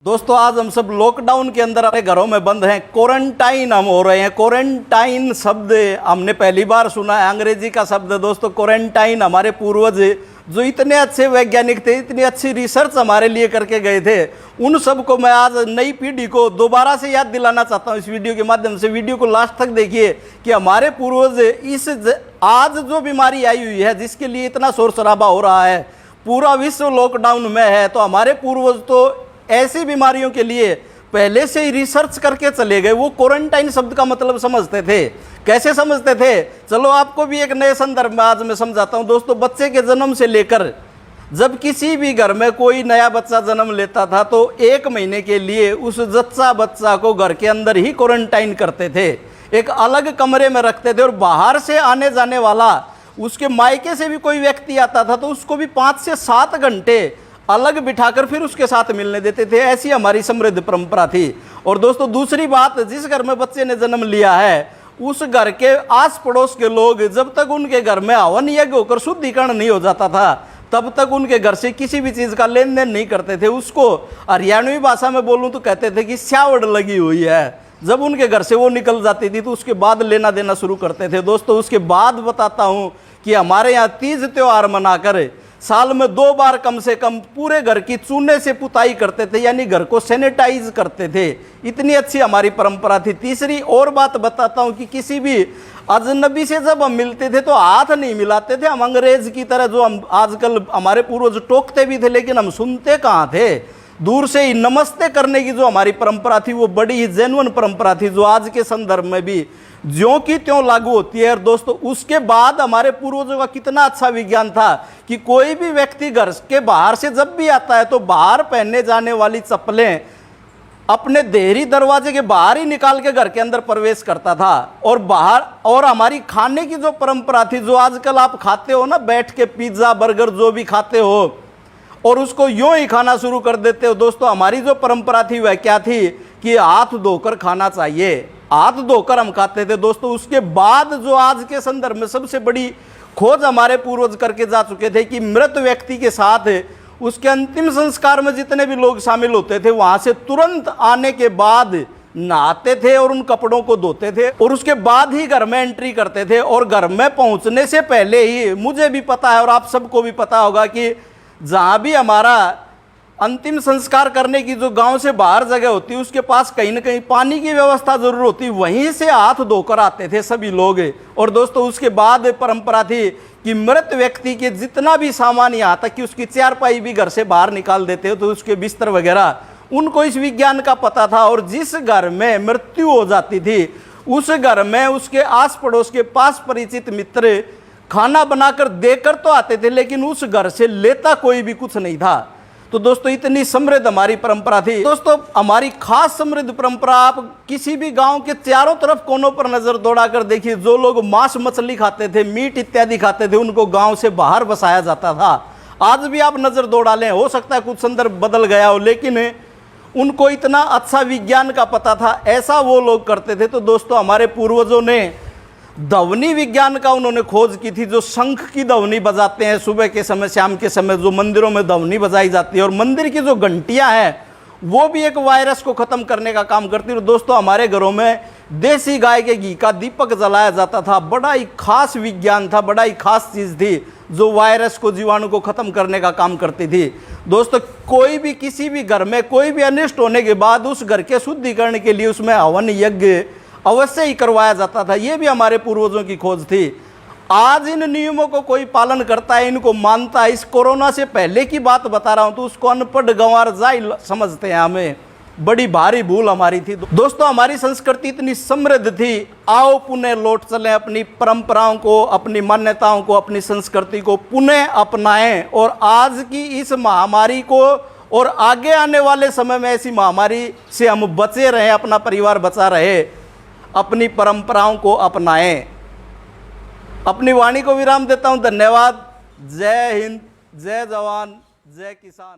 दोस्तों आज हम सब लॉकडाउन के अंदर अपने घरों में बंद हैं, क्वारंटाइन हम हो रहे हैं। क्वारंटाइन शब्द हमने पहली बार सुना है, अंग्रेजी का शब्द है दोस्तों क्वारंटाइन। हमारे पूर्वज जो इतने अच्छे वैज्ञानिक थे, इतनी अच्छी रिसर्च हमारे लिए करके गए थे, उन सबको मैं आज नई पीढ़ी को दोबारा से याद दिलाना चाहता हूँ इस वीडियो के माध्यम से। वीडियो को लास्ट तक देखिए कि हमारे पूर्वज इस आज जो बीमारी आई हुई है, जिसके लिए इतना शोर शराबा हो रहा है, पूरा विश्व लॉकडाउन में है, तो हमारे पूर्वज तो ऐसी बीमारियों के लिए पहले से ही रिसर्च करके चले गए। वो क्वारंटाइन शब्द का मतलब समझते थे। कैसे समझते थे, चलो आपको भी एक नए संदर्भ में आज मैं समझाता हूं। दोस्तों बच्चे के जन्म से लेकर जब किसी भी घर में कोई नया बच्चा जन्म लेता था तो 1 महीने के लिए उस जच्चा बच्चा को घर के अंदर ही क्वारंटाइन करते थे, एक अलग कमरे में रखते थे। और बाहर से आने जाने वाला, उसके मायके से भी कोई व्यक्ति आता था तो उसको भी 5 से 7 घंटे अलग बिठाकर फिर उसके साथ मिलने देते थे। ऐसी हमारी समृद्ध परंपरा थी। और दोस्तों दूसरी बात, जिस घर में बच्चे ने जन्म लिया है उस घर के आस पड़ोस के लोग जब तक उनके घर में हवन यज्ञ होकर शुद्धिकरण नहीं हो जाता था तब तक उनके घर से किसी भी चीज़ का लेन देन नहीं करते थे। उसको हरियाणवी भाषा में बोलूँ तो कहते थे कि स्यावड़ लगी हुई है। जब उनके घर से वो निकल जाती थी तो उसके बाद लेना देना शुरू करते थे। दोस्तों उसके बाद बताता हूँ कि हमारे यहाँ तीज त्यौहार मनाकर साल में 2 बार कम से कम पूरे घर की चूने से पुताई करते थे, यानी घर को सैनिटाइज करते थे। इतनी अच्छी हमारी परंपरा थी। तीसरी और बात बताता हूं कि किसी भी अजनबी से जब हम मिलते थे तो हाथ नहीं मिलाते थे हम अंग्रेज की तरह, जो हम आजकल हमारे पूर्वज टोकते भी थे लेकिन हम सुनते कहाँ थे। दूर से ही नमस्ते करने की जो हमारी परंपरा थी वो बड़ी ही जेन्युइन परंपरा थी, जो आज के संदर्भ में भी ज्यों की त्यों लागू होती है। और दोस्तों उसके बाद हमारे पूर्वजों का कितना अच्छा विज्ञान था कि कोई भी व्यक्ति घर के बाहर से जब भी आता है तो बाहर पहनने जाने वाली चप्पलें अपने देहरी दरवाजे के बाहर ही निकाल के घर के अंदर प्रवेश करता था। और बाहर, और हमारी खाने की जो परंपरा थी, जो आजकल आप खाते हो ना बैठ के, पिज्जा बर्गर जो भी खाते हो और उसको यूं ही खाना शुरू कर देते हो, दोस्तों हमारी जो परंपरा थी वह क्या थी कि हाथ धोकर खाना चाहिए। हाथ धोकर हम खाते थे। दोस्तों उसके बाद जो आज के संदर्भ में सबसे बड़ी खोज हमारे पूर्वज करके जा चुके थे कि मृत व्यक्ति के साथ उसके अंतिम संस्कार में जितने भी लोग शामिल होते थे वहां से तुरंत आने के बाद नहाते थे और उन कपड़ों को धोते थे और उसके बाद ही घर में एंट्री करते थे। और घर में पहुंचने से पहले ही, मुझे भी पता है और आप सबको भी पता होगा कि जहां भी हमारा अंतिम संस्कार करने की जो गांव से बाहर जगह होती है उसके पास कहीं ना कहीं पानी की व्यवस्था जरूर होती, वहीं से हाथ धोकर आते थे सभी लोग। और दोस्तों उसके बाद परंपरा थी कि मृत व्यक्ति के जितना भी सामान, यहाँ तक कि उसकी चारपाई भी घर से बाहर निकाल देते हो, तो उसके बिस्तर वगैरह, उनको इस विज्ञान का पता था। और जिस घर में मृत्यु हो जाती थी उस घर में उसके आस पड़ोस के पास परिचित मित्र खाना बनाकर देकर तो आते थे लेकिन उस घर से लेता कोई भी कुछ नहीं था। तो दोस्तों इतनी समृद्ध हमारी परंपरा थी। दोस्तों हमारी खास समृद्ध परंपरा, आप किसी भी गांव के चारों तरफ कोनों पर नजर दौड़ाकर देखिए, जो लोग मांस मछली खाते थे, मीट इत्यादि खाते थे, उनको गांव से बाहर बसाया जाता था। आज भी आप नजर दौड़ा लें, हो सकता है कुछ संदर्भ बदल गया हो, लेकिन उनको इतना अच्छा विज्ञान का पता था, ऐसा वो लोग करते थे। तो दोस्तों हमारे पूर्वजों ने ध्वनि विज्ञान का उन्होंने खोज की थी, जो शंख की ध्वनि बजाते हैं सुबह के समय, शाम के समय जो मंदिरों में ध्वनि बजाई जाती है, और मंदिर की जो घंटियां हैं वो भी एक वायरस को खत्म करने का काम करती है। दोस्तों हमारे घरों में देसी गाय के घी का दीपक जलाया जाता था। बड़ा ही खास विज्ञान था, बड़ा ही खास चीज थी जो वायरस को, जीवाणु को खत्म करने का काम करती थी। दोस्तों कोई भी, किसी भी घर में कोई भी अनिष्ट होने के बाद उस घर के शुद्धिकरण के लिए उसमें हवन यज्ञ अवश्य ही करवाया जाता था। ये भी हमारे पूर्वजों की खोज थी। आज इन नियमों को कोई पालन करता है, इनको मानता है। इस कोरोना से पहले की बात बता रहा हूं तो उसको अनपढ़ गंवार जाहिल समझते हैं। हमें बड़ी भारी भूल हमारी थी। दोस्तों हमारी संस्कृति इतनी समृद्ध थी, आओ पुनः लौट चलें, अपनी परंपराओं को, अपनी मान्यताओं को, अपनी संस्कृति को पुनः अपनाएं और आज की इस महामारी को और आगे आने वाले समय में ऐसी महामारी से हम बचे रहें, अपना परिवार बचा रहे, अपनी परंपराओं को अपनाएं। अपनी वाणी को विराम देता हूं। धन्यवाद। जय हिंद, जय जवान, जय किसान।